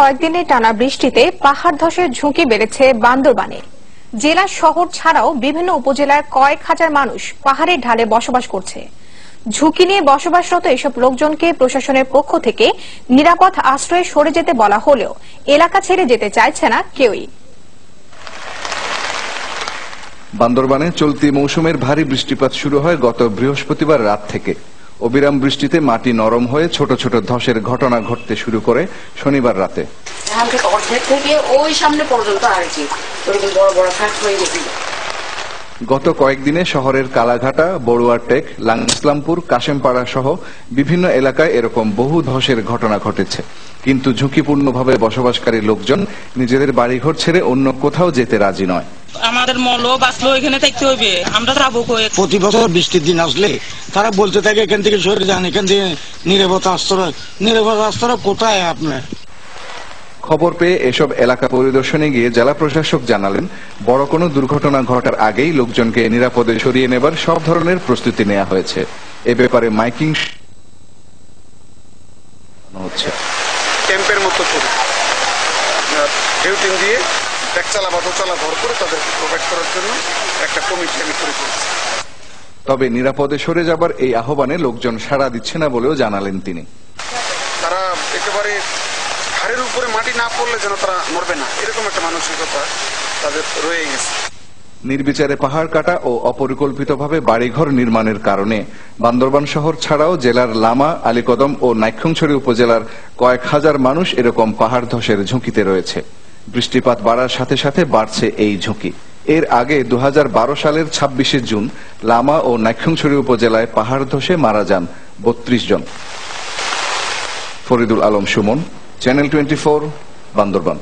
কয়েকদিনে টানা বৃষ্টিতে পাহাড় ধসের ঝুঁকি বেড়েছে বান্দরবানে। জেলা শহর ছাড়াও বিভিন্ন উপজেলার কয়েক হাজার মানুষ পাহাড়ের ঢালে বসবাস করছে। ঝুঁকি নিয়ে বসবাসরত এসব লোকজনকে প্রশাসনের পক্ষ থেকে নিরাপদ আশ্রয়ে সরে যেতে বলা হলেও এলাকা ছেড়ে যেতে চাইছে না কেউই। বান্দরবানে চলতি মৌসুমের ভারী বৃষ্টিপাত শুরু হয় গত বৃহস্পতিবার রাত থেকে। অবিরাম বৃষ্টিতে মাটি নরম হয়ে ছোট ছোট ধসের ঘটনা ঘটতে শুরু করে শনিবার রাতে। অর্ধেক থেকে ওই সামনে পর্যন্ত আর কি বড় বড় ফাঁক হয়ে গেছে। গত কয়েকদিনে শহরের কালাঘাটা, বড়ুয়ারটেক, ইসলামপুর, কাশেমপাড়া সহ বিভিন্ন এলাকায় এরকম বহু ধসের ঘটনা ঘটেছে। কিন্তু ঝুঁকিপূর্ণভাবে বসবাসকারী লোকজন নিজেদের বাড়িঘর ছেড়ে অন্য কোথাও যেতে রাজি নয়। আমাদের মলো বাঁচলো এখানে থাকতে হইবে, আমরা যাবো কই? প্রতি বছর বৃষ্টির দিন আসলে তারা বলতে থাকে এখান থেকে সরে যান, এখান থেকে নিরাপদ আশ্রয় কোথায় আপনার? খবর পেয়ে এসব এলাকা পরিদর্শনে গিয়ে জেলা প্রশাসক জানালেন, বড় কোনো দুর্ঘটনা ঘটার আগেই লোকজনকে নিরাপদে সরিয়ে নেবার সব ধরনের প্রস্তুতি নেওয়া হয়েছে। এ ব্যাপারে মাইকিং হচ্ছে। ক্যাম্পের মতো করে ডিউটিং দিয়ে একচালা বা দোচালা ঘর করে তাদেরকে প্রোভাইড করার জন্য একটা কমিটি আমি করে ফেলেছি। তবে নিরাপদে সরে যাবার এই আহ্বানে লোকজন সাড়া দিচ্ছে না বলেও জানালেন তিনি। তারা একেবারে ঘাড়ের উপরে মাটি না পড়লে যেন তারা মরবে না, এরকম একটা মানসিকতা তাদের রয়ে গেছে। নির্বিচারে পাহাড় কাটা ও অপরিকল্পিতভাবে বাড়িঘর নির্মাণের কারণে বান্দরবান শহর ছাড়াও জেলার লামা, আলীকদম ও নাইক্ষ্যংছড়ি উপজেলার কয়েক হাজার মানুষ এরকম পাহাড় ধসের ঝুঁকিতে রয়েছে। বৃষ্টিপাত বাড়ার সাথে সাথে বাড়ছে এই ঝুঁকি। এর আগে 2012 সালের 26শে জুন লামা ও নাইক্ষ্যংছড়ি উপজেলায় পাহাড় ধসে মারা যান 32 জন। ফরিদুল আলম সুমন, চ্যানেল 24, বান্দরবান।